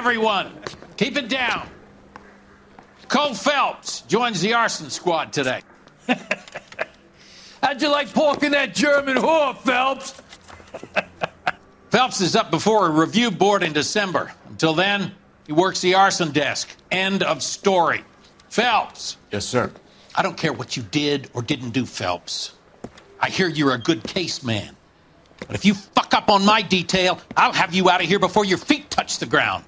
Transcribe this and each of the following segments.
everyone. Keep it down. Cole Phelps joins the arson squad today. How'd you like porking that German whore, Phelps? Phelps is up before a review board in December. Until then, he works the arson desk. End of story. Phelps. Yes, sir. I don't care what you did or didn't do, Phelps. I hear you're a good case man. But if you fuck up on my detail, I'll have you out of here before your feet touch the ground.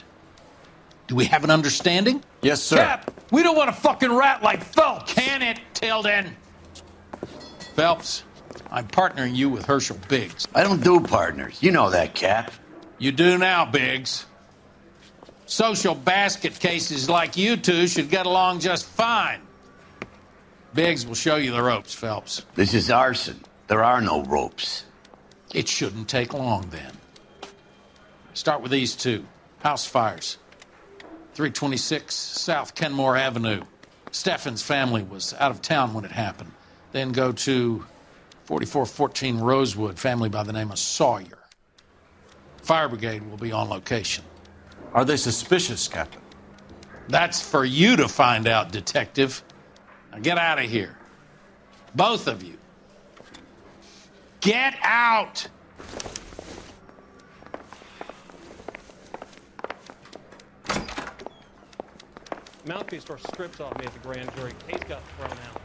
Do we have an understanding? Yes, sir. Cap, we don't want a fucking rat like Phelps. Can it, Tilden? Phelps, I'm partnering you with Herschel Biggs. I don't do partners. You know that, Cap. You do now, Biggs. Social basket cases like you two should get along just fine. Biggs will show you the ropes, Phelps. This is arson. There are no ropes. It shouldn't take long, then. Start with these two. House fires. 326 South Kenmore Avenue. Steffen's family was out of town when it happened. Then go to 4414 Rosewood, family by the name of Sawyer. Fire brigade will be on location. Are they suspicious, Captain? That's for you to find out, detective. Now get out of here. Both of you. Get out! Mouthpiece store strips off me at the grand jury. Case got thrown out.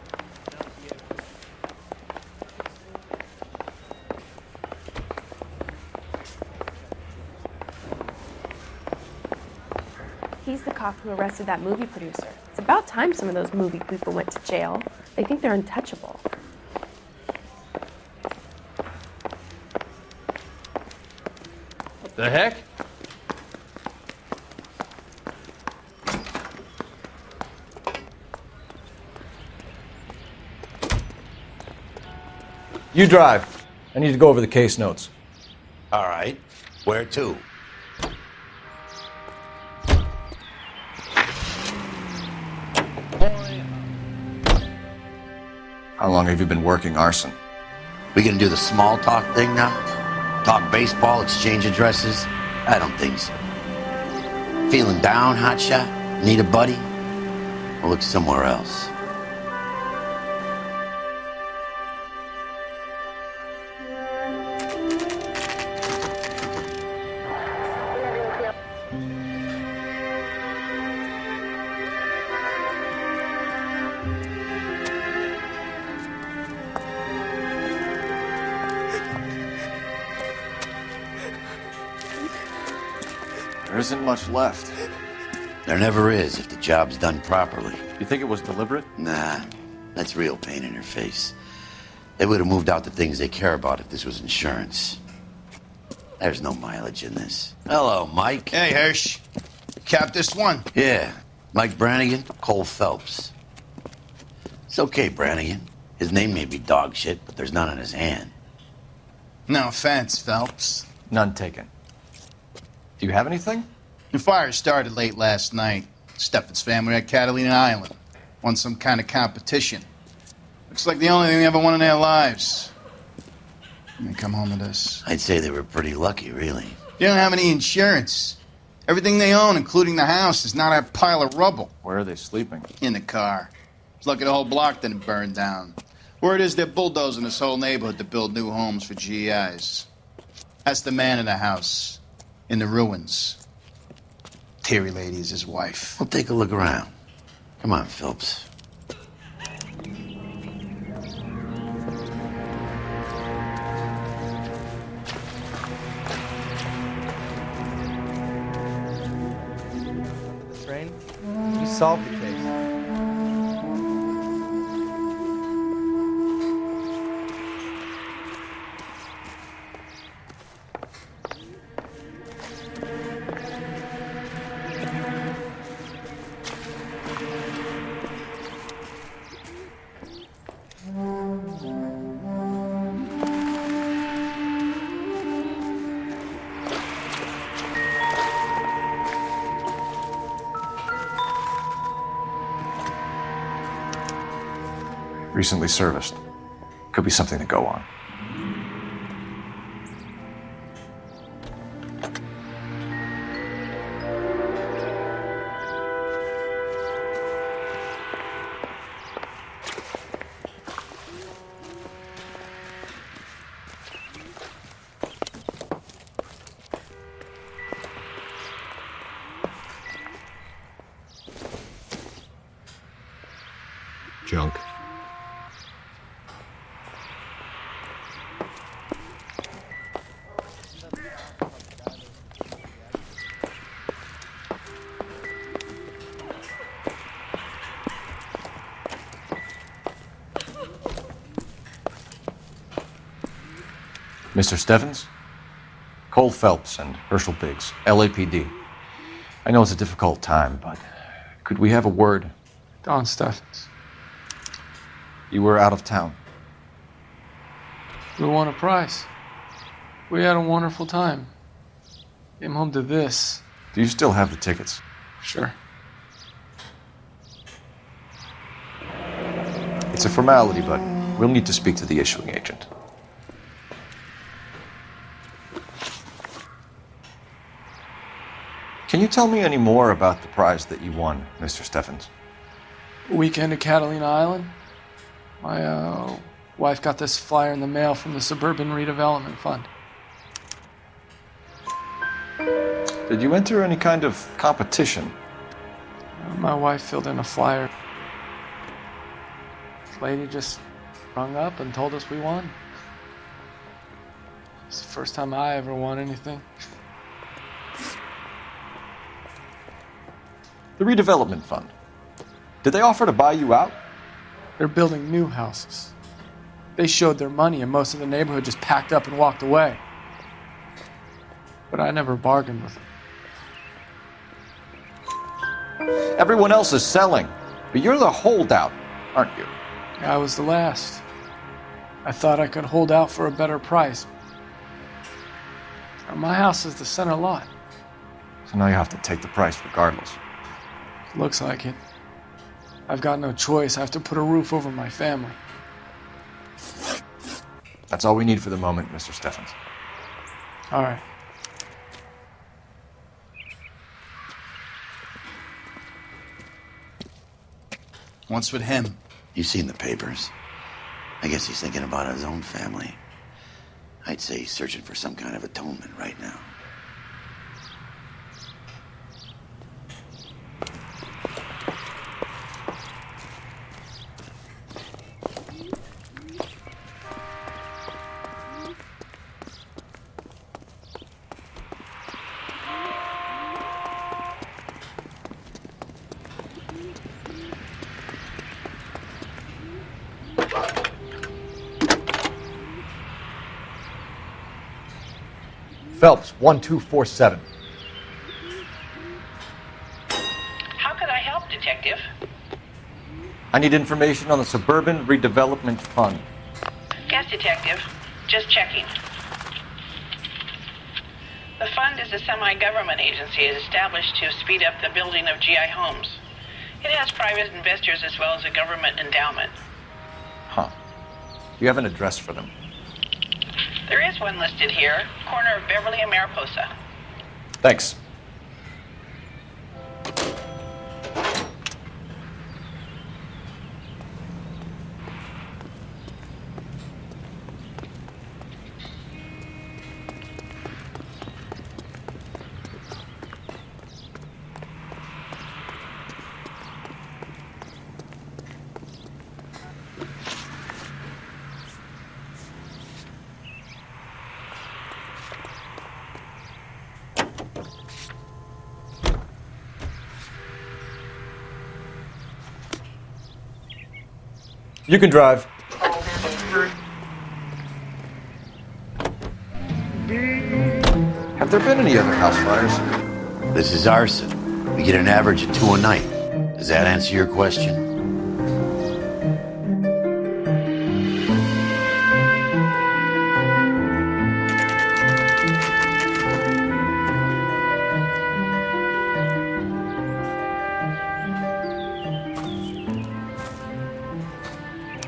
He's the cop who arrested that movie producer. It's about time some of those movie people went to jail. They think they're untouchable. What the heck? You drive. I need to go over the case notes. All right. Where to? How long have you been working arson? We gonna do the small talk thing now? Talk baseball, exchange addresses? I don't think so. Feeling down, hotshot? Need a buddy? I'll look somewhere else. There isn't much left. There never is if the job's done properly. You think it was deliberate? Nah, that's real pain in her face. They would have moved out the things they care about if this was insurance. There's no mileage in this. Hello, Mike. Hey, Hirsch. Cap this one. Yeah, Mike Brannigan, Cole Phelps. It's okay, Brannigan. His name may be dog shit, but there's none on his hand. No offense, Phelps. None taken. Do you have anything? The fire started late last night. Steffen's family at Catalina Island. Won some kind of competition. Looks like the only thing they ever won in their lives. Let me come home to this. I'd say they were pretty lucky, really. They don't have any insurance. Everything they own, including the house, is not a pile of rubble. Where are they sleeping? In the car. It's lucky the whole block didn't burn down. Word is they're bulldozing this whole neighborhood to build new homes for GIs. That's the man in the house. In the ruins. Terry lady is his wife. We'll take a look around. Come on, Phelps. Train? You solved the case. Recently serviced. Could be something to go on. junk. Mr. Stevens? Cole Phelps and Herschel Biggs, LAPD. I know it's a difficult time, but could we have a word? Don Steffens. You were out of town. We won a prize. We had a wonderful time. Came home to this. Do you still have the tickets? Sure. It's a formality, but we'll need to speak to the issuing agent. Can you tell me any more about the prize that you won, Mr. Steffens? Weekend at Catalina Island. My wife got this flyer in the mail from the Suburban Redevelopment Fund. Did you enter any kind of competition? My wife filled in a flyer. This lady just rung up and told us we won. It's the first time I ever won anything. The redevelopment fund. Did they offer to buy you out? They're building new houses. They showed their money and most of the neighborhood just packed up and walked away. But I never bargained with them. Everyone else is selling, but you're the holdout, aren't you? I was the last. I thought I could hold out for a better price. My house is the center lot. So now you have to take the price regardless. Looks like it. I've got no choice. I have to put a roof over my family. That's all we need for the moment, Mr. Steffens. All right. What's with him? You've seen the papers. I guess he's thinking about his own family. I'd say he's searching for some kind of atonement right now. Phelps, 1247. How could I help, Detective? I need information on the Suburban Redevelopment Fund. Yes, Detective. Just checking. The fund is a semi-government agency established to speed up the building of GI homes. It has private investors as well as a government endowment. Huh. Do you have an address for them? There is one listed here, corner of Beverly and Mariposa. Thanks. You can drive. Have there been any other house fires? This is arson. We get an average of 2 a night. Does that answer your question?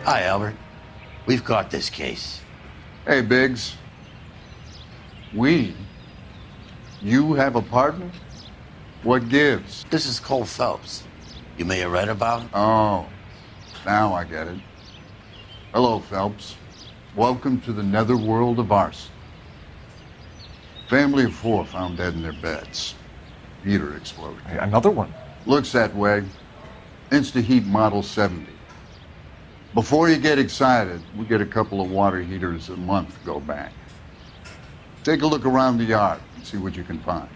Hi, Albert. We've caught this case. Hey, Biggs. We? You have a partner? What gives? This is Cole Phelps. You may have read about him. Oh, now I get it. Hello, Phelps. Welcome to the netherworld of arson. Family of 4 found dead in their beds. Heater exploded. Another one. Looks that way. Insta-heat Model 70. Before you get excited, we get a couple of water heaters a month go back. Take a look around the yard and see what you can find.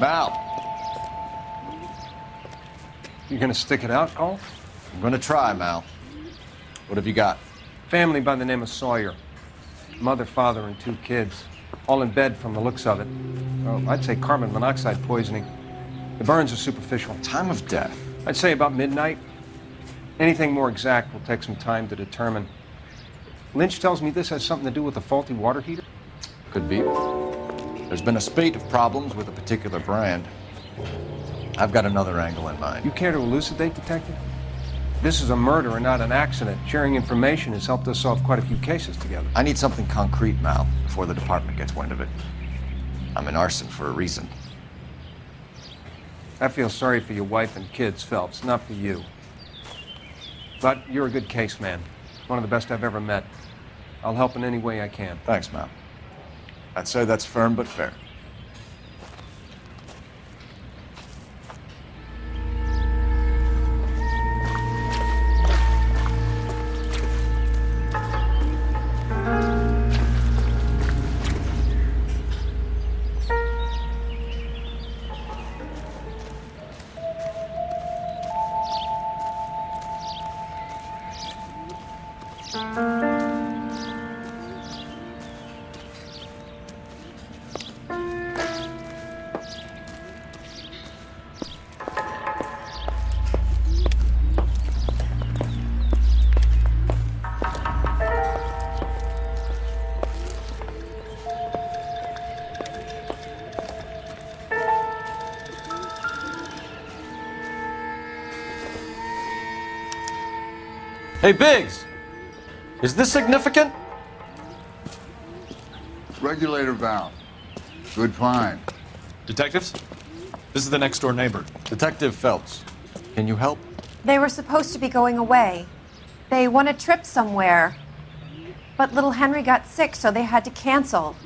Mal, You gonna stick it out, Cole? I'm gonna try, Mal. What have you got? Family by the name of Sawyer. Mother, father, and 2 kids. All in bed from the looks of it. Well, I'd say carbon monoxide poisoning. The burns are superficial. Time of death? I'd say about midnight. Anything more exact will take some time to determine. Lynch tells me this has something to do with a faulty water heater. Could be. There's been a spate of problems with a particular brand. I've got another angle in mind. You care to elucidate, Detective? This is a murder and not an accident. Sharing information has helped us solve quite a few cases together. I need something concrete, Mal, before the department gets wind of it. I'm in arson for a reason. I feel sorry for your wife and kids, Phelps, not for you. But you're a good case man. One of the best I've ever met. I'll help in any way I can. Thanks, Mal. I'd say that's firm but fair. Hey, Biggs! Is this significant? Regulator valve. Good find. Detectives? This is the next door neighbor. Detective Phelps, can you help? They were supposed to be going away. They won a trip somewhere. But little Henry got sick, so they had to cancel.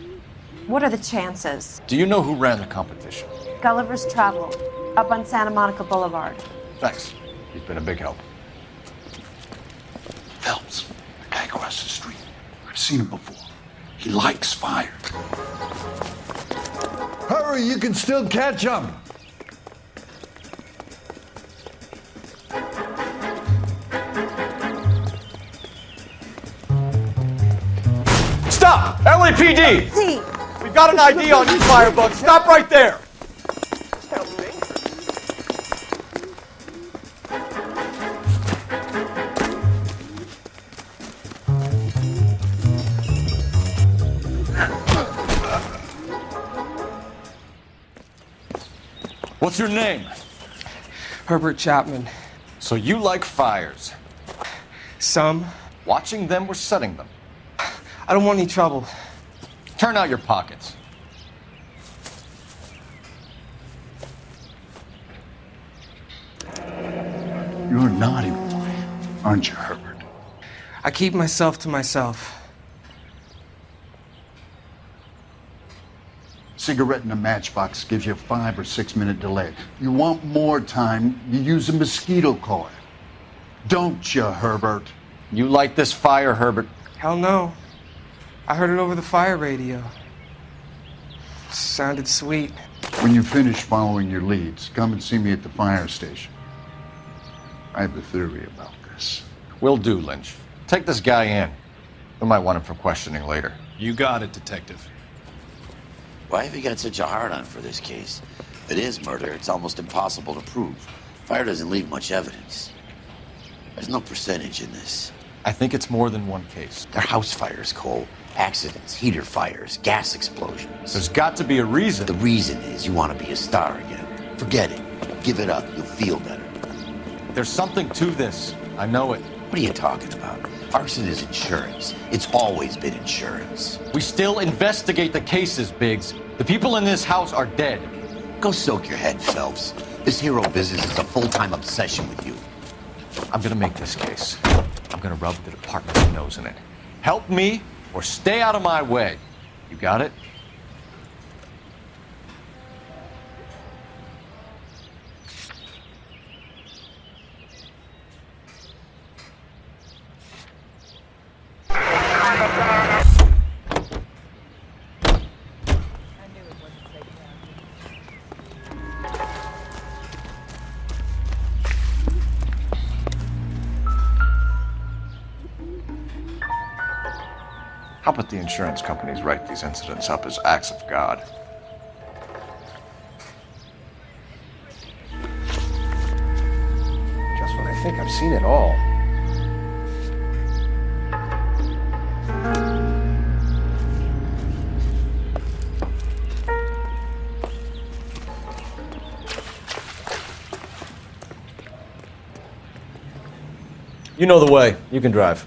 What are the chances? Do you know who ran the competition? Gulliver's Travel, up on Santa Monica Boulevard. Thanks. He's been a big help. Phelps, the guy across the street. I've seen him before. He likes fire. Hurry, you can still catch him. Stop! LAPD! See, We've got an ID on you, Firebug. Stop right there! What's your name? Herbert Chapman. So you like fires. Some. Watching them or setting them? I don't want any trouble. Turn out your pockets. You're a naughty boy, aren't you, Herbert? I keep myself to myself. Cigarette in a matchbox gives you a 5 or 6 minute delay. You want more time, you use a mosquito coil. Don't you, Herbert? You light this fire, Herbert? Hell no. I heard it over the fire radio. Sounded sweet. When you finish following your leads, come and see me at the fire station. I have a theory about this. Will do, Lynch. Take this guy in. We might want him for questioning later. You got it, Detective. Why have you got such a hard-on for this case? If it is murder, it's almost impossible to prove. Fire doesn't leave much evidence. There's no percentage in this. I think it's more than one case. They're house fires, Cole. Accidents, heater fires, gas explosions. There's got to be a reason. The reason is you want to be a star again. Forget it. Give it up. You'll feel better. There's something to this. I know it. What are you talking about? Arson is insurance. It's always been insurance. We still investigate the cases, Biggs. The people in this house are dead. Go soak your head, Phelps. This hero business is a full-time obsession with you. I'm gonna make this case. I'm gonna rub the department's nose in it. Help me or stay out of my way. You got it? How about the insurance companies write these incidents up as acts of God? Just when I think I've seen it all. You know the way. You can drive.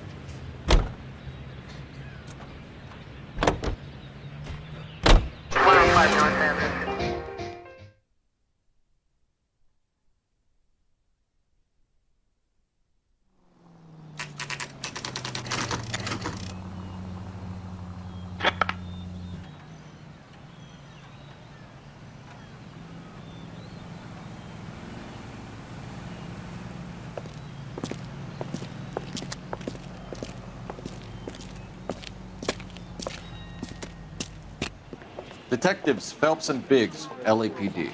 Detectives Phelps and Biggs, LAPD.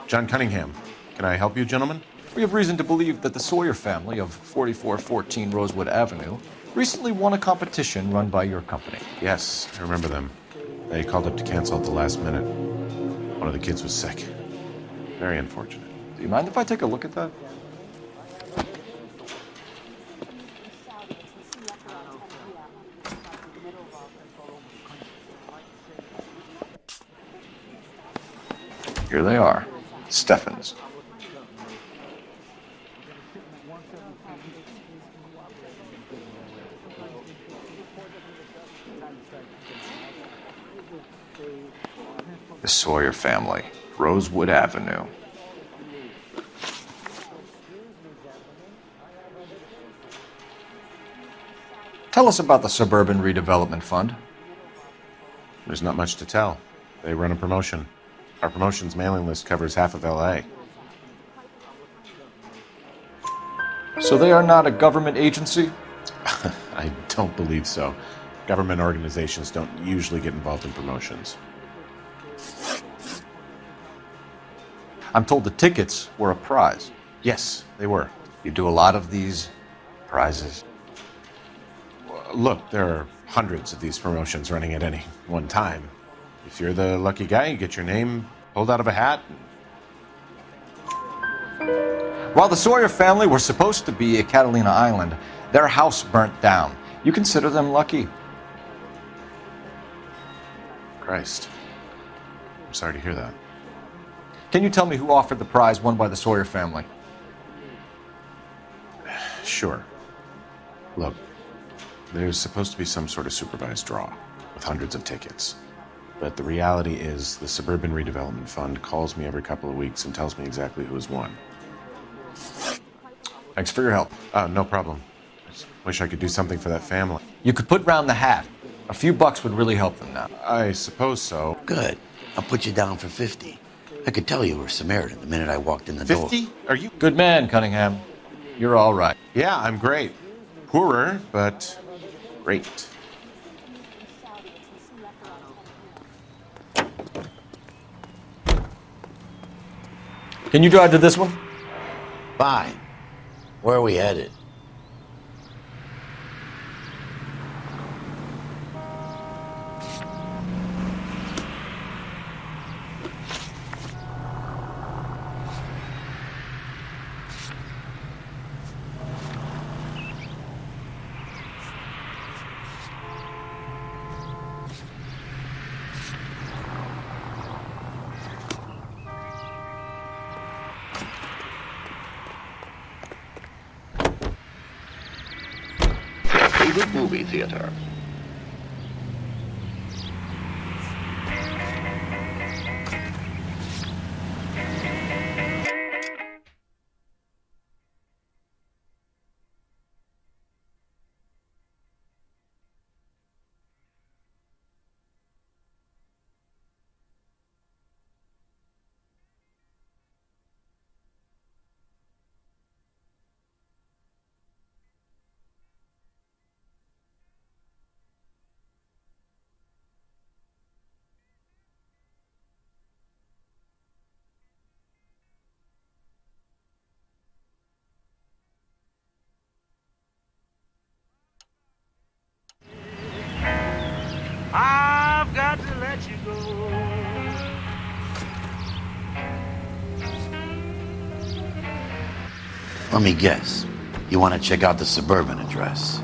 John Cunningham. Can I help you, gentlemen? We have reason to believe that the Sawyer family of 4414 Rosewood Avenue recently won a competition run by your company. Yes, I remember them. They called up to cancel at the last minute. One of the kids was sick. Very unfortunate. Do you mind if I take a look at that? Here they are. Steffens. The Sawyer family, Rosewood Avenue. Tell us about the Suburban Redevelopment Fund. There's not much to tell. They run a promotion. Our promotions mailing list covers half of LA. So they are not a government agency? I don't believe so. Government organizations don't usually get involved in promotions. I'm told the tickets were a prize. Yes, they were. You do a lot of these prizes. Look, there are hundreds of these promotions running at any one time. If you're the lucky guy, you get your name pulled out of a hat. While the Sawyer family were supposed to be at Catalina Island, their house burnt down. You consider them lucky? Christ. I'm sorry to hear that. Can you tell me who offered the prize won by the Sawyer family? Sure. Look, there's supposed to be some sort of supervised draw with hundreds of tickets. But the reality is the Suburban Redevelopment Fund calls me every couple of weeks and tells me exactly who has won. Thanks for your help. No problem. I just wish I could do something for that family. You could put round the hat. A few bucks would really help them now. I suppose so. Good. I'll put you down for 50. I could tell you were Samaritan the minute I walked in the door. 50? Are you? Good man, Cunningham. You're all right. Yeah, I'm great. Poorer, but great. Can you drive to this one? Fine. Where are we headed? Favorite movie theater. Let me guess. You want to check out the suburban address?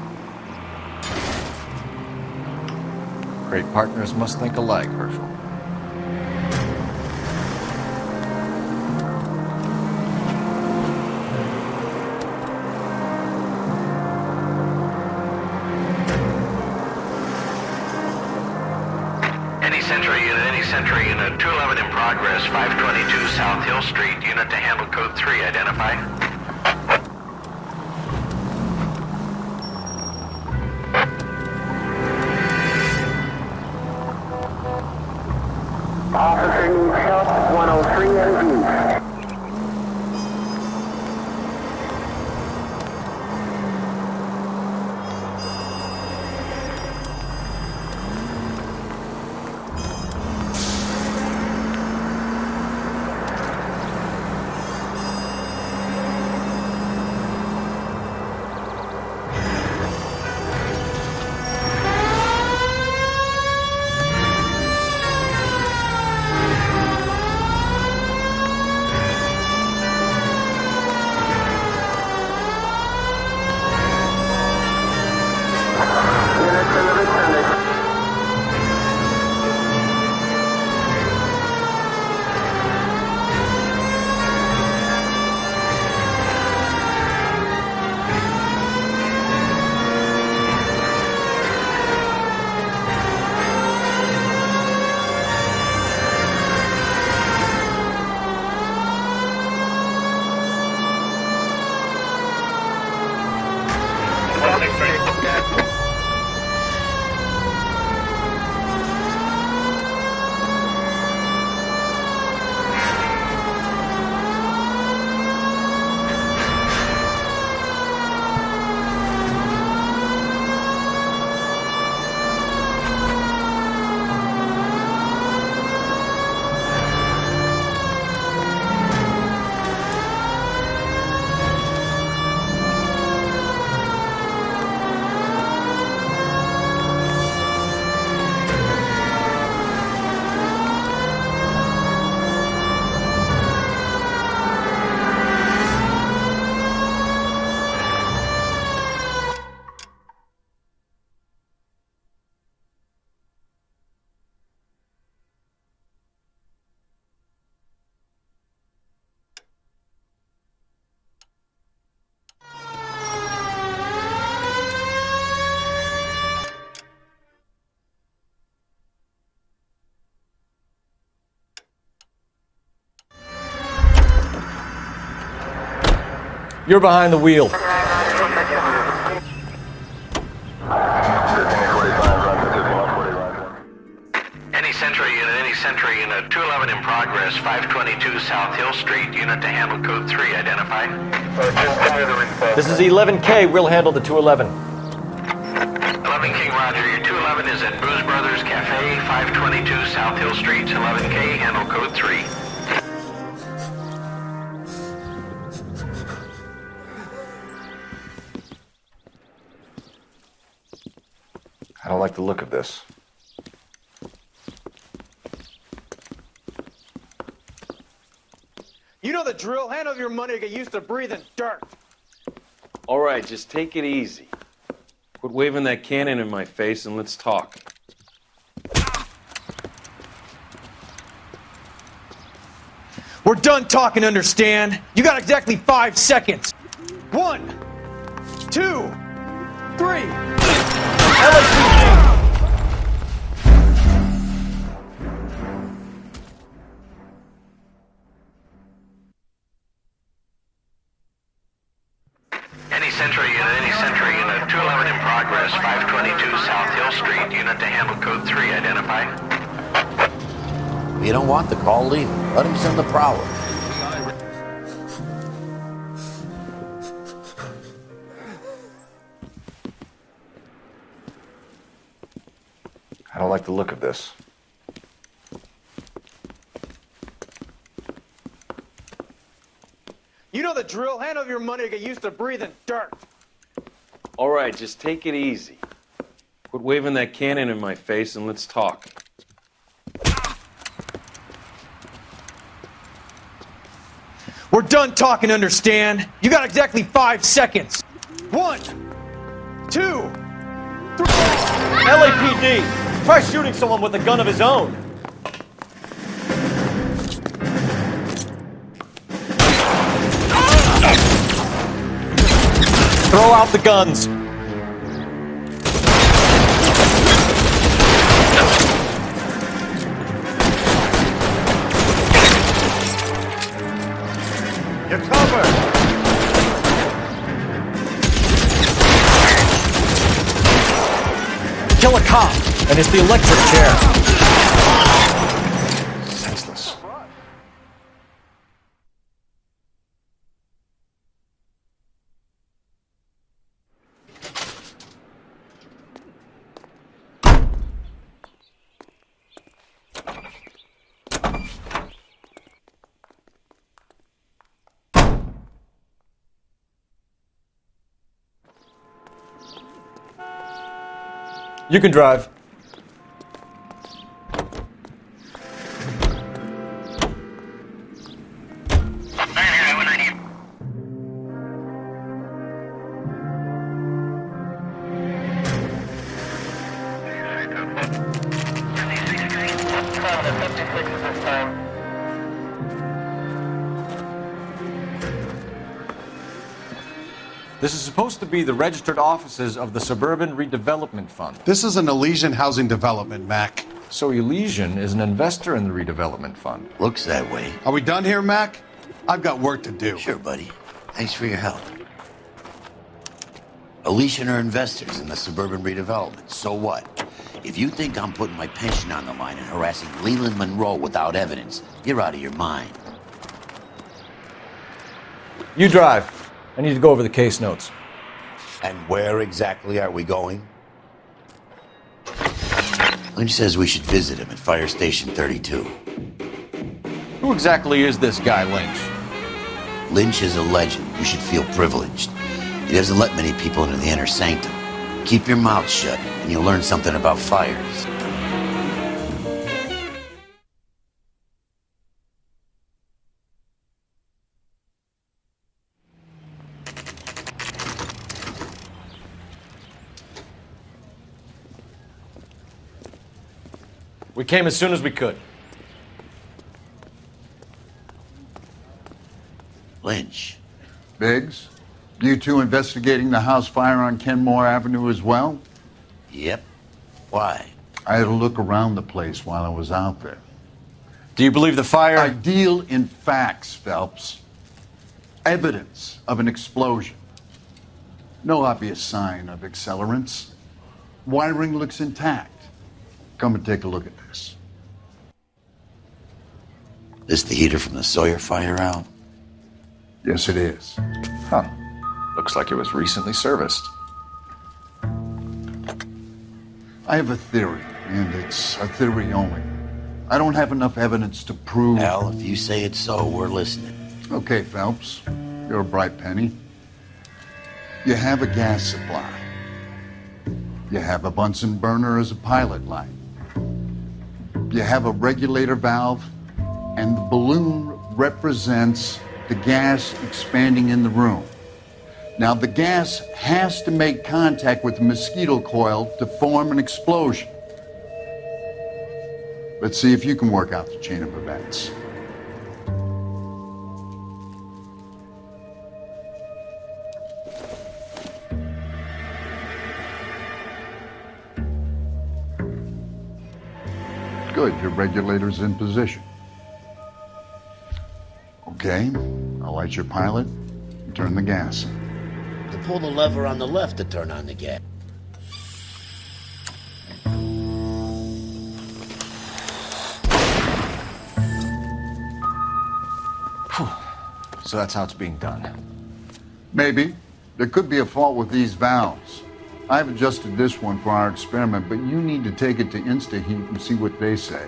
Great partners must think alike, Herschel. Century unit 211 in progress, 522 South Hill Street, unit to handle code 3, identify. Officer needs help, 103 NG. You're behind the wheel. Any Century unit 211 in progress, 522 South Hill Street, unit to handle code 3, identify. This is 11K, we'll handle the 211. 11 King Roger, your 211 is at Booze Brothers Cafe, 522 South Hill Street, 11K, handle code 3. I don't like the look of this. You know the drill. Hand over your money to get used to breathing dirt. All right, just take it easy. Quit waving that cannon in my face and let's talk. We're done talking, understand? You got exactly 5 seconds. 1, 2, 3. LSPD! Any Century unit 211 in progress, 522 South Hill Street, unit to handle code 3, identify. You don't want the call, leave him. Let him send the prowler. I don't like the look of this. You know the drill. Hand over your money to get used to breathing dirt. All right, just take it easy. Quit waving that cannon in my face and let's talk. We're done talking, understand? You got exactly 5 seconds. 1, 2, 3. LAPD, try shooting someone with a gun of his own. Throw out the guns. You're covered. Kill a cop, and it's the electric chair. Senseless. You can drive. This is supposed to be the registered offices of the Suburban Redevelopment Fund. This is an Elysian housing development, Mac. So Elysian is an investor in the redevelopment fund. Looks that way. Are we done here, Mac? I've got work to do. Sure, buddy. Thanks for your help. Elysian are investors in the suburban redevelopment. So what? If you think I'm putting my pension on the line and harassing Leland Monroe without evidence, you're out of your mind. You drive. I need to go over the case notes. And where exactly are we going? Lynch says we should visit him at Fire Station 32. Who exactly is this guy, Lynch? Lynch is a legend. You should feel privileged. He doesn't let many people into the inner sanctum. Keep your mouth shut, and you'll learn something about fires. We came as soon as we could. Lynch. Biggs, you two investigating the house fire on Kenmore Avenue as well? Yep. Why? I had a look around the place while I was out there. Do you believe the fire? I deal in facts, Phelps. Evidence of an explosion. No obvious sign of accelerants. Wiring looks intact. Come and take a look at this. This the heater from the Sawyer fire out? Yes, it is. Huh. Looks like it was recently serviced. I have a theory, and it's a theory only. I don't have enough evidence to prove... Al, if you say it's so, we're listening. Okay, Phelps. You're a bright penny. You have a gas supply. You have a Bunsen burner as a pilot light. You have a regulator valve, and the balloon represents the gas expanding in the room. Now, the gas has to make contact with the mosquito coil to form an explosion. Let's see if you can work out the chain of events. Good, your regulator's in position. Okay, I'll light your pilot and turn the gas on. To pull the lever on the left to turn on the gas. So that's how it's being done. Maybe. There could be a fault with these valves. I've adjusted this one for our experiment, but you need to take it to InstaHeat and see what they say.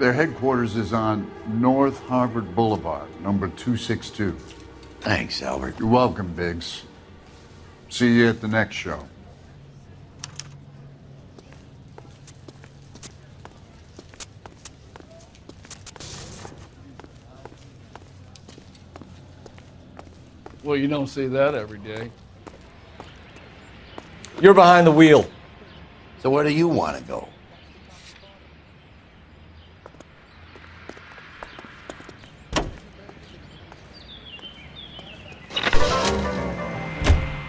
Their headquarters is on North Harvard Boulevard, number 262. Thanks, Albert. You're welcome, Biggs. See you at the next show. Well, you don't see that every day. You're behind the wheel. So where do you want to go?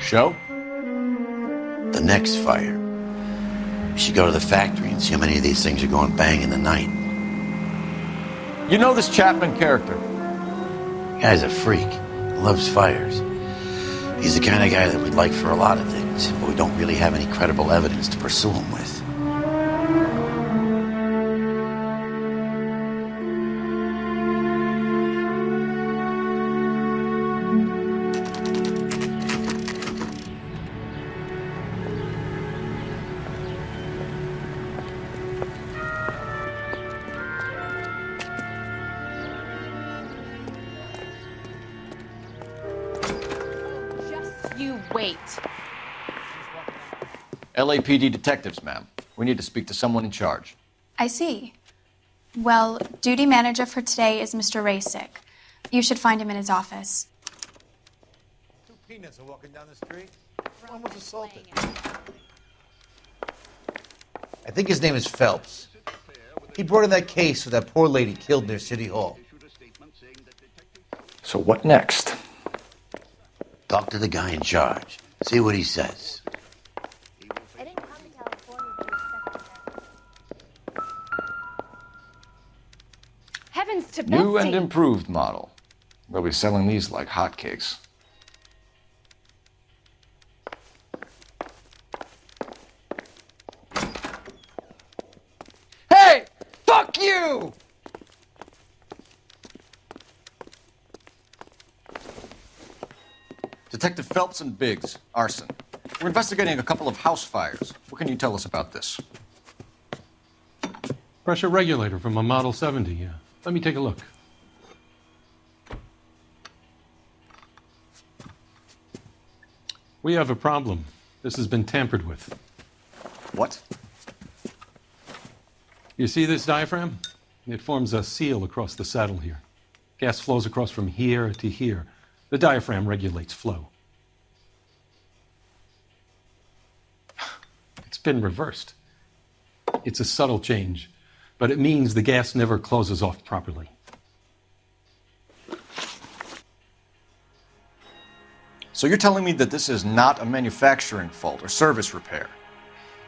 Show? The next fire. We should go to the factory and see how many of these things are going bang in the night. You know this Chapman character? Guy's a freak. Loves fires. He's the kind of guy that we'd like for a lot of things, but we don't really have any credible evidence to pursue him with. You wait. LAPD detectives, ma'am. We need to speak to someone in charge. I see. Well, duty manager for today is Mr. Rasick. You should find him in his office. Two peanuts are walking down the street. One was assaulted. I think his name is Phelps. He brought in that case with that poor lady killed near City Hall. So what next? Talk to the guy in charge. See what he says. Heavens to New Betsy. and improved model. They'll be selling these like hotcakes. Hey! Fuck you! Detective Phelps and Biggs, arson. We're investigating a couple of house fires. What can you tell us about this? Pressure regulator from a Model 70. Let me take a look. We have a problem. This has been tampered with. What? You see this diaphragm? It forms a seal across the saddle here. Gas flows across from here to here. The diaphragm regulates flow. It's been reversed. It's a subtle change, but it means the gas never closes off properly. So you're telling me that this is not a manufacturing fault or service repair?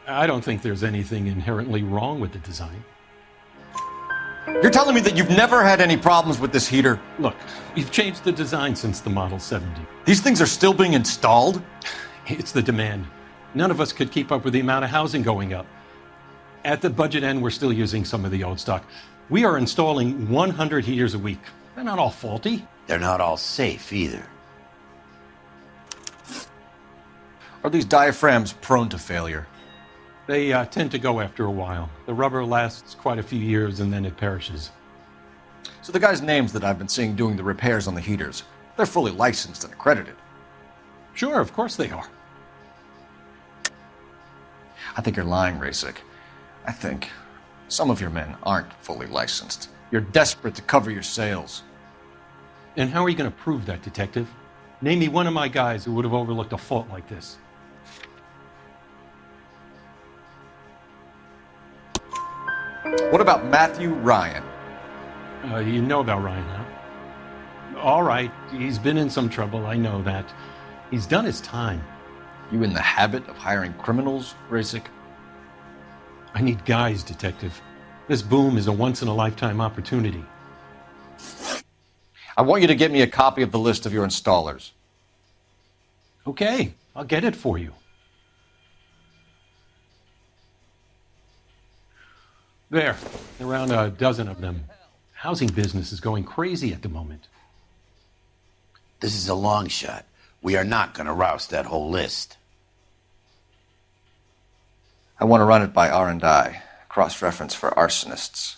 I don't think there's anything inherently wrong with the design. You're telling me that you've never had any problems with this heater? Look, we've changed the design since the Model 70. These things are still being installed? It's the demand. None of us could keep up with the amount of housing going up. At the budget end, we're still using some of the old stock. We are installing 100 heaters a week. They're not all faulty. They're not all safe either. Are these diaphragms prone to failure? They tend to go after a while. The rubber lasts quite a few years and then it perishes. So the guys' names that I've been seeing doing the repairs on the heaters, they're fully licensed and accredited. Sure, of course they are. I think you're lying, Rasick. I think some of your men aren't fully licensed. You're desperate to cover your sales. And how are you going to prove that, Detective? Name me one of my guys who would have overlooked a fault like this. What about Matthew Ryan? You know about Ryan, huh? All right, he's been in some trouble, I know that. He's done his time. You in the habit of hiring criminals, Rasick? I need guys, Detective. This boom is a once-in-a-lifetime opportunity. I want you to get me a copy of the list of your installers. Okay, I'll get it for you. There, around a dozen of them. Housing business is going crazy at the moment. This is a long shot. We are not going to rouse that whole list. I want to run it by R&I, cross-reference for arsonists.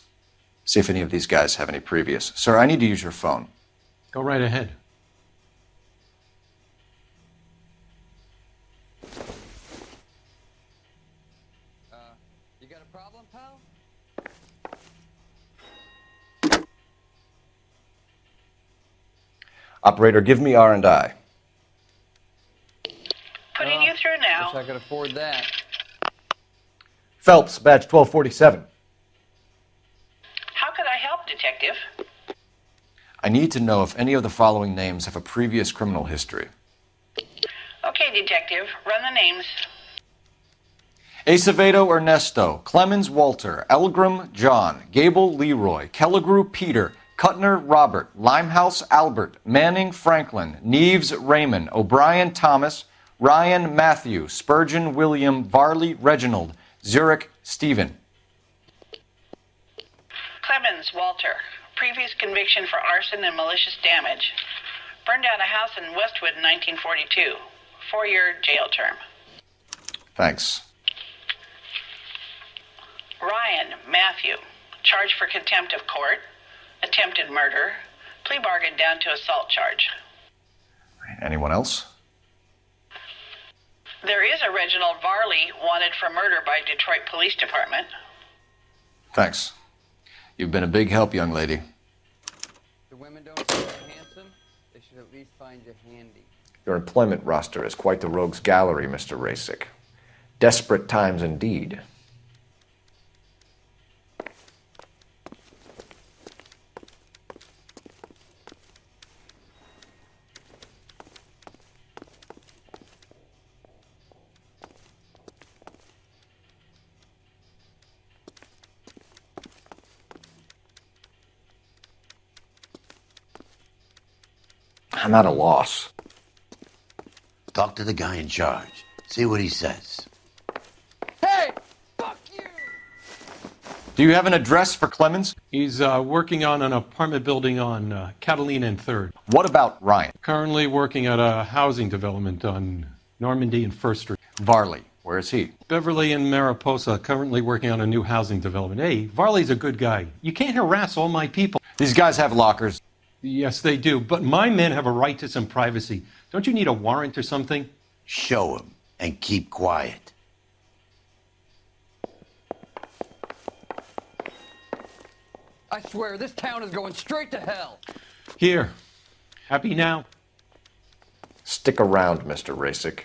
See if any of these guys have any previous. Sir, I need to use your phone. Go right ahead. You got a problem, pal? Operator, give me R&I. now. I could afford that. Phelps, badge 1247. How could I help, Detective? I need to know if any of the following names have a previous criminal history. Okay, Detective, run the names. Acevedo Ernesto, Clemens Walter, Elgram John, Gable Leroy, Kelligrew Peter, Kuttner Robert, Limehouse Albert, Manning Franklin, Neves Raymond, O'Brien Thomas, Ryan Matthew, Spurgeon William, Varley Reginald, Zurich Stephen. Clemens Walter, previous conviction for arson and malicious damage. Burned down a house in Westwood in 1942. 4-year jail term. Thanks. Ryan Matthew, charged for contempt of court, attempted murder, plea bargain down to assault charge. Anyone else? There is a Reginald Varley wanted for murder by Detroit Police Department. Thanks. You've been a big help, young lady. The women don't find you handsome, they should at least find you handy. Your employment roster is quite the rogues gallery, Mr. Rasick. Desperate times indeed. I'm at a loss. Talk to the guy in charge. See what he says. Hey! Fuck you! Do you have an address for Clemens? He's working on an apartment building on Catalina and 3rd. What about Ryan? Currently working at a housing development on Normandy and 1st Street. Varley, where is he? Beverly and Mariposa, currently working on a new housing development. Hey, Varley's a good guy. You can't harass all my people. These guys have lockers. Yes, they do, but my men have a right to some privacy. Don't you need a warrant or something? Show him and keep quiet. I swear, this town is going straight to hell. Here. Happy now? Stick around, Mr. Rasick.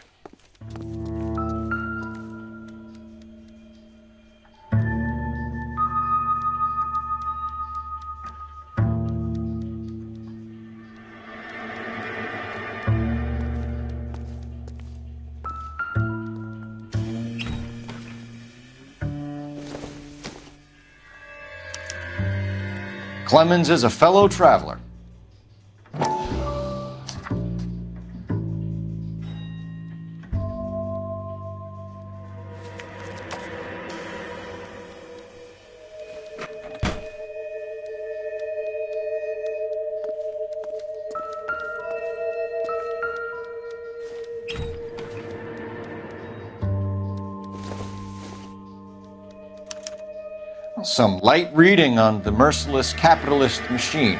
Clemens is a fellow traveler. Some light reading on the merciless capitalist machine.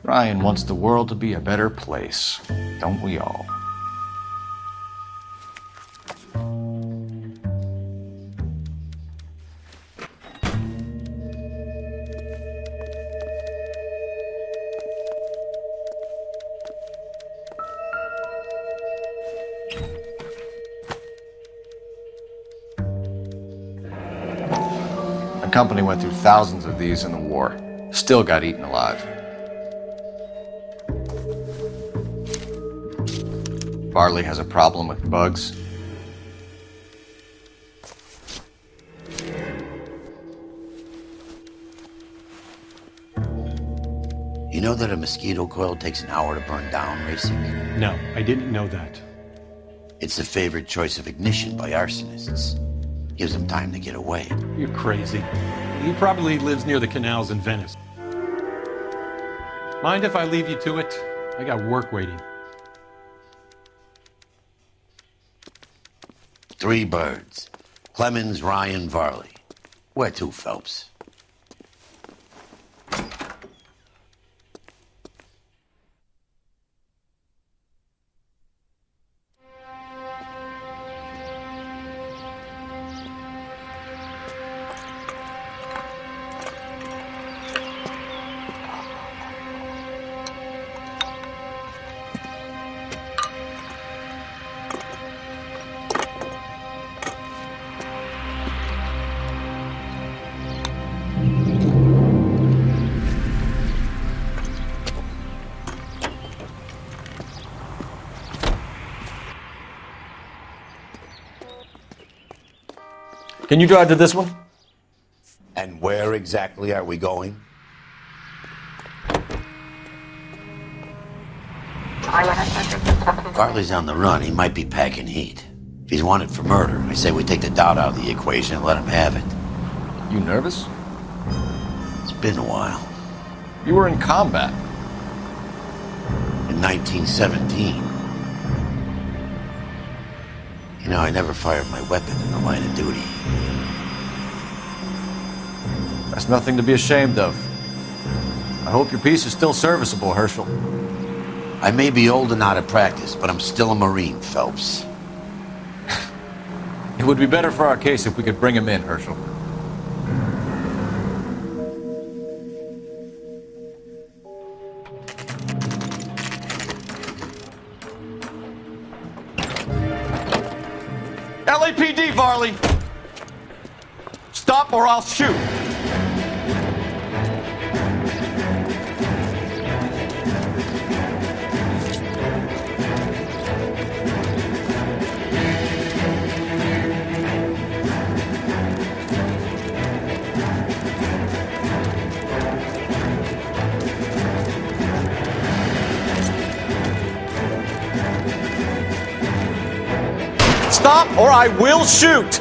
Ryan wants the world to be a better place, don't we all? The company went through thousands of these in the war. Still got eaten alive. Varley has a problem with bugs. You know that a mosquito coil takes an hour to burn down, Racing? No, I didn't know that. It's the favorite choice of ignition by arsonists. Gives them time to get away. You're crazy. He probably lives near the canals in Venice. Mind if I leave you to it? I got work waiting. 3 birds. Clemens, Ryan, Varley. Where to, Phelps? Can you drive to this one? And where exactly are we going? Farley's on the run. He might be packing heat. If he's wanted for murder, I say we take the doubt out of the equation and let him have it. You nervous? It's been a while. You were in combat. In 1917. You know, I never fired my weapon in the line of duty. That's nothing to be ashamed of. I hope your piece is still serviceable, Herschel. I may be old and out of practice, but I'm still a Marine, Phelps. It would be better for our case if we could bring him in, Herschel. LAPD, Varley! Stop or I'll shoot! Stop or I will shoot!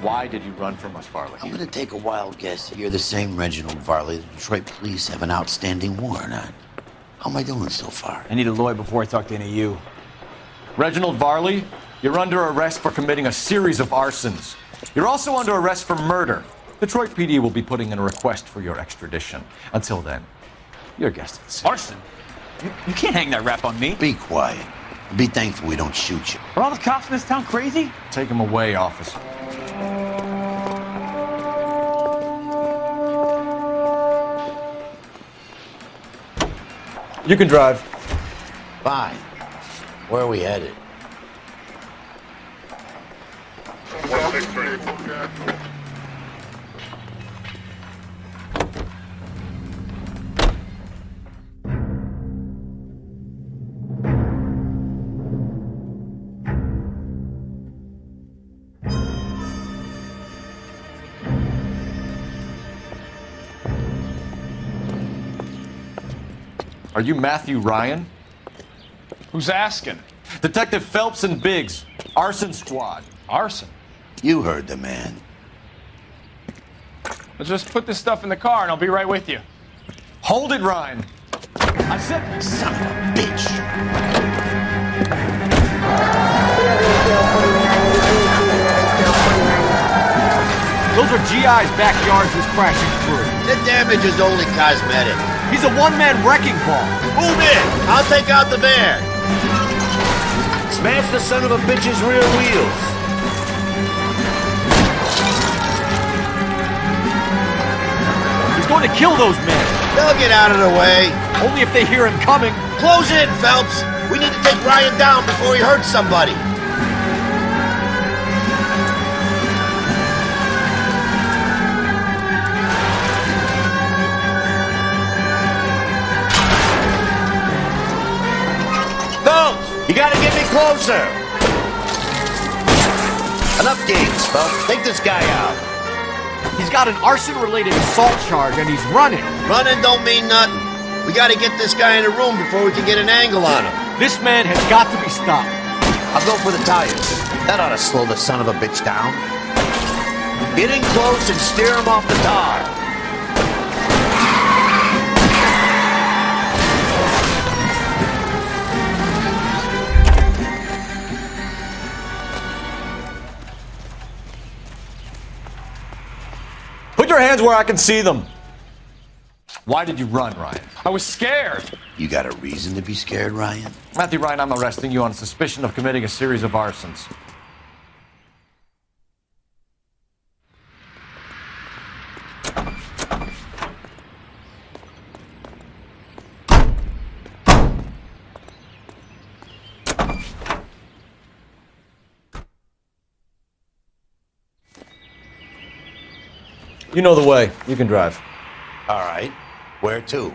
Why did you run from us, Varley? I'm gonna take a wild guess. You're the same Reginald Varley the Detroit police have an outstanding warrant on. How am I doing so far? I need a lawyer before I talk to any of you. Reginald Varley, you're under arrest for committing a series of arsons. You're also under arrest for murder. Detroit PD will be putting in a request for your extradition. Until then, you're a guest of the city. Arson? You can't hang that rap on me. Be quiet. Be thankful we don't shoot you. Are all the cops in this town crazy? Take him away, officer. You can drive. Fine. Where are we headed? Are you Matthew Ryan? Who's asking? Detective Phelps and Biggs, arson squad. Arson? You heard the man. Let's just put this stuff in the car and I'll be right with you. Hold it, Ryan. I said, son of a bitch. Those are GI's backyards he's crashing through. The damage is only cosmetic. He's a one-man wrecking ball. Move in. I'll take out the van. Smash the son of a bitch's rear wheels. He's going to kill those men. They'll get out of the way. Only if they hear him coming. Close in, Phelps. We need to take Ryan down before he hurts somebody. You gotta get me closer. Enough games, folks. Take this guy out. He's got an arson-related assault charge and he's running. Running don't mean nothing. We gotta get this guy in a room before we can get an angle on him. This man has got to be stopped. I'll go for the tires. That ought to slow the son of a bitch down. Get in close and steer him off the tar. put your hands where I can see them. Why did you run, Ryan? I was scared. You got a reason to be scared, Ryan? Matthew Ryan, I'm arresting you on suspicion of committing a series of arsons. You know the way. You can drive. All right. Where to?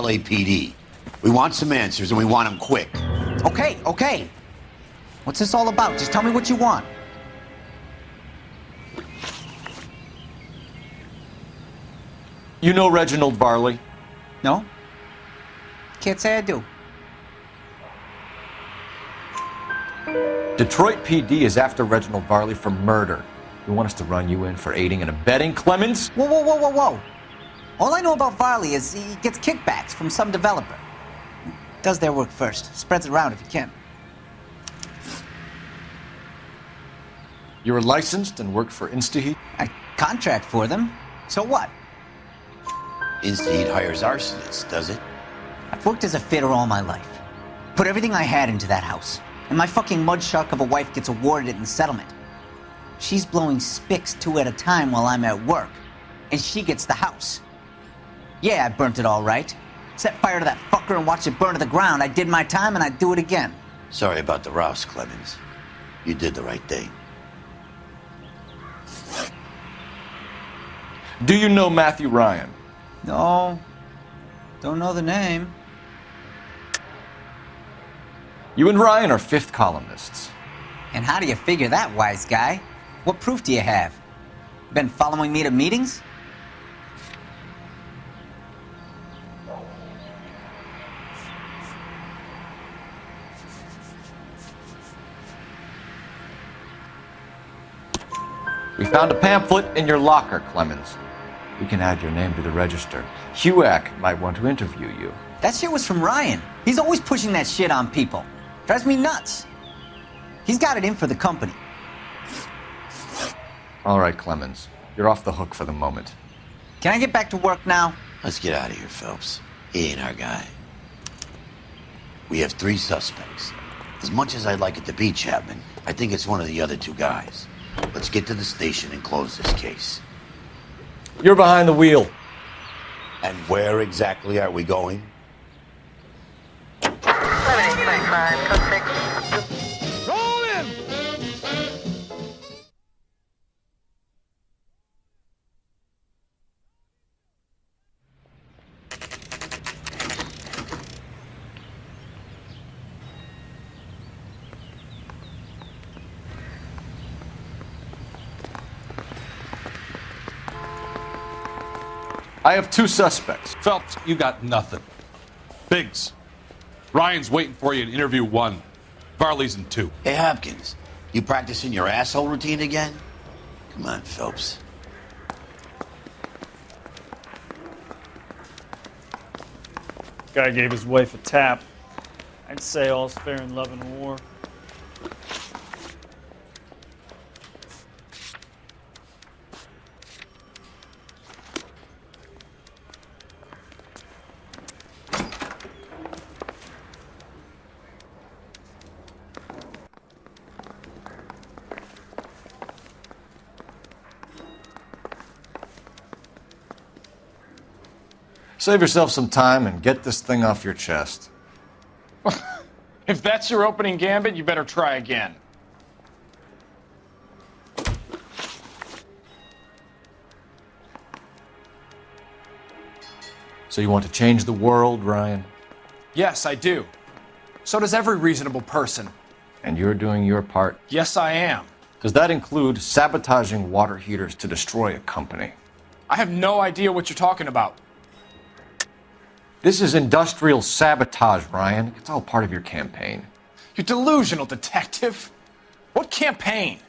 LAPD. We want some answers, and we want them quick. Okay, okay. What's this all about? Just tell me what you want. You know Reginald Varley? No? Can't say I do. Detroit PD is after Reginald Varley for murder. You want us to run you in for aiding and abetting, Clemens? Whoa, whoa, whoa, whoa, whoa. All I know about Varley is he gets kickbacks from some developer. Does their work first. Spreads it around if he can. You were licensed and worked for InstaHeat? I contract for them. So what? InstaHeat hires arsonists, does it? I've worked as a fitter all my life. Put everything I had into that house. And my fucking mudshark of a wife gets awarded it in settlement. She's blowing spics 2 at a time while I'm at work. And she gets the house. Yeah, I burnt it all right. Set fire to that fucker and watched it burn to the ground. I did my time and I'd do it again. Sorry about the rouse, Clemens. You did the right thing. Do you know Matthew Ryan? No. Don't know the name. You and Ryan are fifth columnists. And how do you figure that, wise guy? What proof do you have? Been following me to meetings? We found a pamphlet in your locker, Clemens. We can add your name to the register. HUAC might want to interview you. That shit was from Ryan. He's always pushing that shit on people. Drives me nuts. He's got it in for the company. All right, Clemens. You're off the hook for the moment. Can I get back to work now? Let's get out of here, Phelps. He ain't our guy. We have 3 suspects. As much as I'd like it to be Chapman, I think it's one of the other 2 guys. Let's get to the station and close this case. You're behind the wheel. And where exactly are we going? 7855, code 6. Roll him! I have 2 suspects. Phelps, you got nothing. Biggs, Ryan's waiting for you in interview 1. Varley's in 2. Hey, Hopkins, you practicing your asshole routine again? Come on, Phelps. Guy gave his wife a tap. I'd say all's fair in love and war. Save yourself some time and get this thing off your chest. If that's your opening gambit, you better try again. So you want to change the world, Ryan? Yes, I do. So does every reasonable person. And you're doing your part? Yes, I am. Does that include sabotaging water heaters to destroy a company? I have no idea what you're talking about. This is industrial sabotage, Ryan. It's all part of your campaign. You delusional detective. What campaign?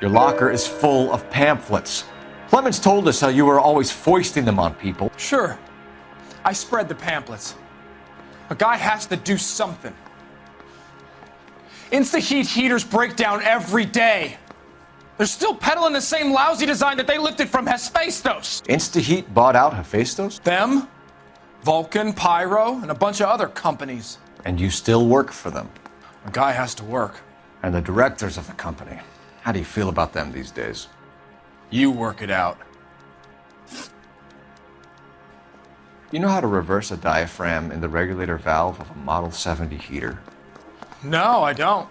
Your locker is full of pamphlets. Clemens told us how you were always foisting them on people. Sure. I spread the pamphlets. A guy has to do something. InstaHeat heaters break down every day. They're still peddling the same lousy design that they lifted from Hephaestus. InstaHeat bought out Hephaestus? Them, Vulcan, Pyro, and a bunch of other companies. And you still work for them? A guy has to work. And the directors of the company. How do you feel about them these days? You work it out. You know how to reverse a diaphragm in the regulator valve of a Model 70 heater? No, I don't.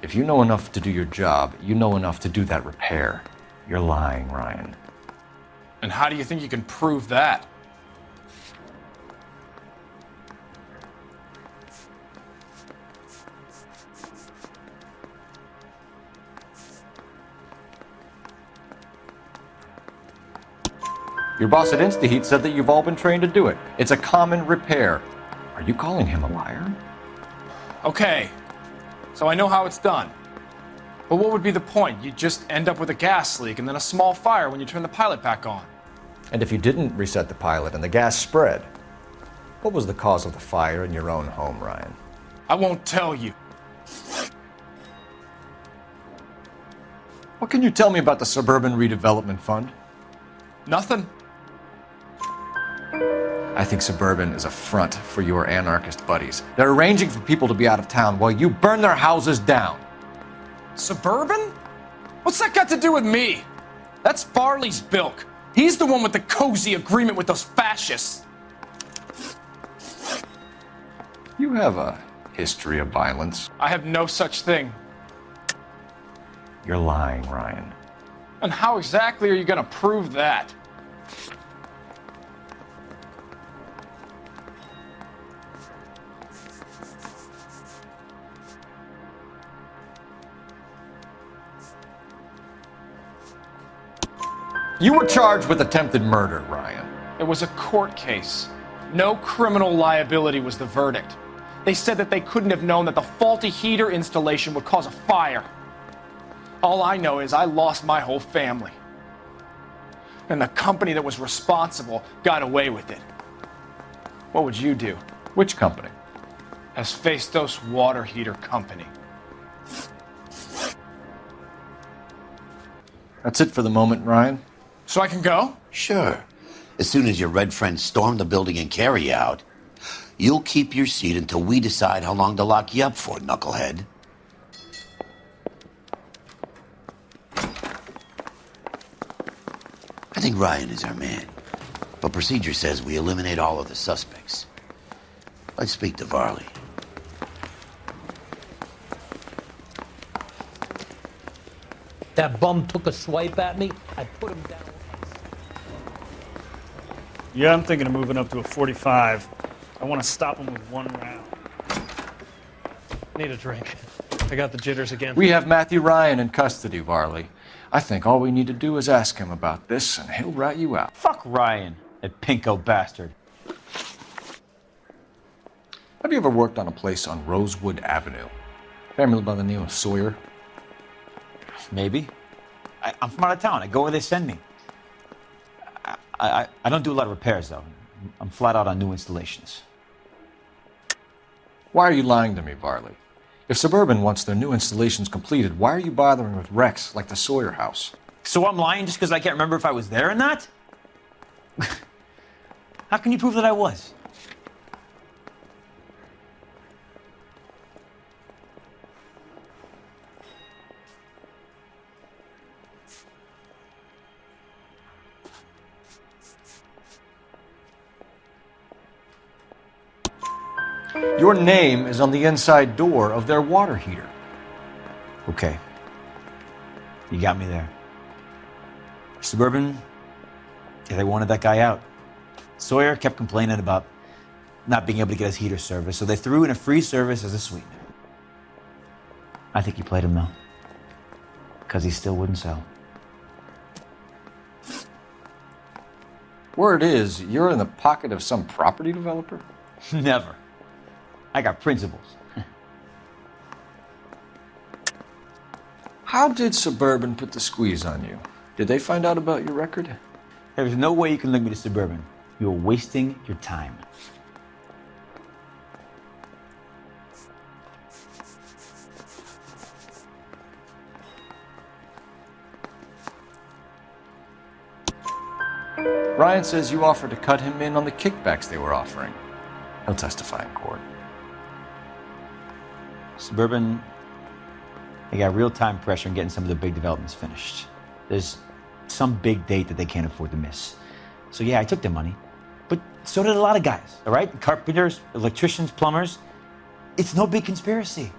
If you know enough to do your job, you know enough to do that repair. You're lying, Ryan. And how do you think you can prove that? Your boss at InstaHeat said that you've all been trained to do it. It's a common repair. Are you calling him a liar? Okay, so I know how it's done. But what would be the point? You just end up with a gas leak and then a small fire when you turn the pilot back on. And if you didn't reset the pilot and the gas spread, what was the cause of the fire in your own home, Ryan? I won't tell you. What can you tell me about the Suburban Redevelopment Fund? Nothing. I think Suburban is a front for your anarchist buddies. They're arranging for people to be out of town while you burn their houses down. Suburban? What's that got to do with me? That's Farley's bilk. He's the one with the cozy agreement with those fascists. You have a history of violence. I have no such thing. You're lying, Ryan. And how exactly are you going to prove that? You were charged with attempted murder, Ryan. It was a court case. No criminal liability was the verdict. They said that they couldn't have known that the faulty heater installation would cause a fire. All I know is I lost my whole family. And the company that was responsible got away with it. What would you do? Which company? Hephaestus Water Heater Company. That's it for the moment, Ryan. So I can go? Sure. As soon as your red friends storm the building and carry you out, you'll keep your seat until we decide how long to lock you up for, knucklehead. I think Ryan is our man, but procedure says we eliminate all of the suspects. Let's speak to Varley. That bum took a swipe at me. I put him down. Yeah, I'm thinking of moving up to a 45. I want to stop him with one round. Need a drink. I got the jitters again. We have Matthew Ryan in custody, Varley. I think all we need to do is ask him about this, and he'll rat you out. Fuck Ryan, that pinko bastard. Have you ever worked on a place on Rosewood Avenue? Family by the name of Sawyer? Maybe. I'm from out of town. I go where they send me. I don't do a lot of repairs, though. I'm flat out on new installations. Why are you lying to me, Varley? If Suburban wants their new installations completed, why are you bothering with wrecks like the Sawyer house? So I'm lying just because I can't remember if I was there or not? How can you prove that I was? Your name is on the inside door of their water heater. Okay. You got me there. Suburban, yeah, they wanted that guy out. Sawyer kept complaining about not being able to get his heater service, so they threw in a free service as a sweetener. I think you played him, though. Because he still wouldn't sell. Word is, you're in the pocket of some property developer? Never. I got principles. How did Suburban put the squeeze on you? Did they find out about your record? There's no way you can link me to Suburban. You're wasting your time. Ryan says you offered to cut him in on the kickbacks they were offering. He'll testify in court. Suburban, they got real time pressure on getting some of the big developments finished. There's some big date that they can't afford to miss. So yeah, I took their money, but so did a lot of guys, all right? Carpenters, electricians, plumbers. It's no big conspiracy.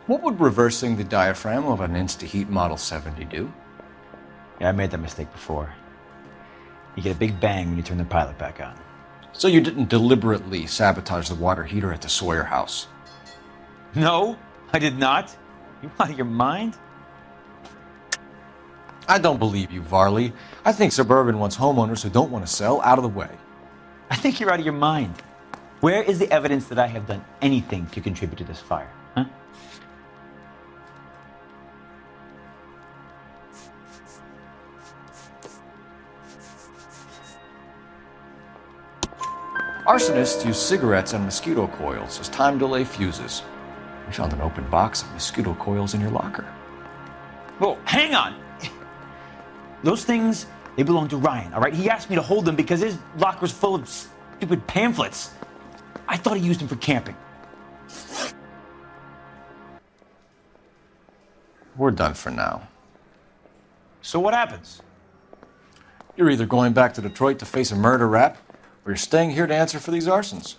What would reversing the diaphragm of an Insta-Heat Model 70 do? Yeah, I made that mistake before. You get a big bang when you turn the pilot back on. So you didn't deliberately sabotage the water heater at the Sawyer house? No, I did not. You out of your mind? I don't believe you, Varley. I think Suburban wants homeowners who don't want to sell out of the way. I think you're out of your mind. Where is the evidence that I have done anything to contribute to this fire? Huh? Arsonists use cigarettes and mosquito coils as time delay fuses. We found an open box of mosquito coils in your locker. Whoa, hang on! Those things, they belong to Ryan, all right? He asked me to hold them because his locker's full of stupid pamphlets. I thought he used them for camping. We're done for now. So what happens? You're either going back to Detroit to face a murder rap, or you're staying here to answer for these arsons.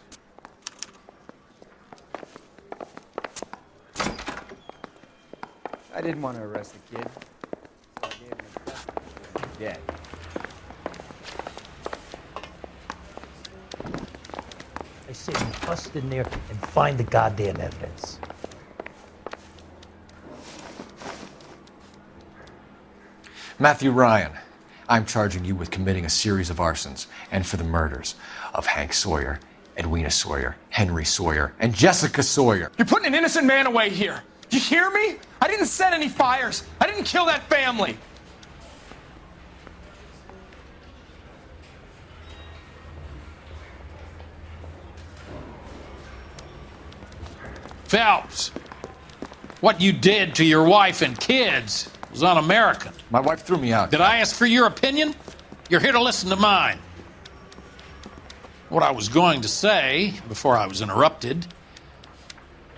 I didn't want to arrest the kid. So I gave him a custody. Yeah. I say you bust in there and find the goddamn evidence. Matthew Ryan, I'm charging you with committing a series of arsons and for the murders of Hank Sawyer, Edwina Sawyer, Henry Sawyer, and Jessica Sawyer. You're putting an innocent man away here. You hear me? I didn't set any fires. I didn't kill that family. Phelps, what you did to your wife and kids was un-American. My wife threw me out. Did I ask for your opinion? You're here to listen to mine. What I was going to say, before I was interrupted,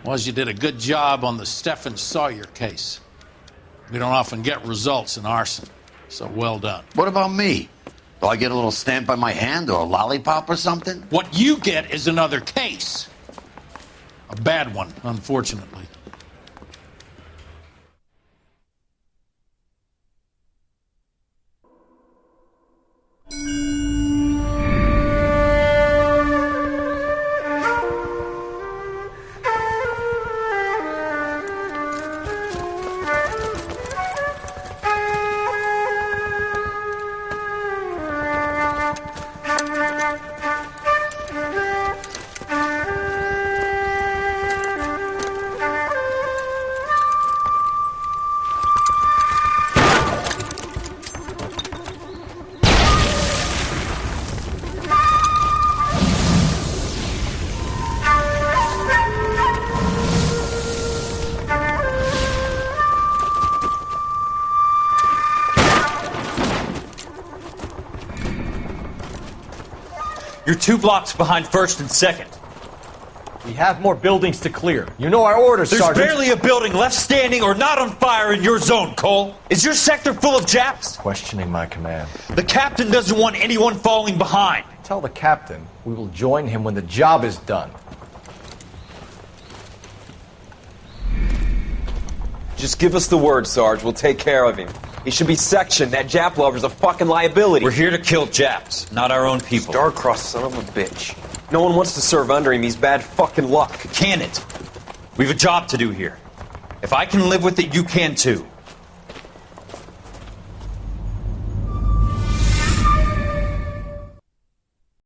was you did a good job on the Stephen Sawyer case. We don't often get results in arson, so well done. What about me? Do I get a little stamp by my hand or a lollipop or something? What you get is another case. A bad one, unfortunately. You're 2 blocks behind 1st and 2nd. We have more buildings to clear. You know our orders, There's Sergeant. barely a building left standing or not on fire in your zone, Cole. Is your sector full of Japs? Questioning my command. The captain doesn't want anyone falling behind. Tell the captain we will join him when the job is done. Just give us the word, Sarge. We'll take care of him. He should be sectioned. That Jap lover's a fucking liability. We're here to kill Japs, not our own people. Star-crossed son of a bitch. No one wants to serve under him. He's bad fucking luck. Can it? We have a job to do here. If I can live with it, you can too.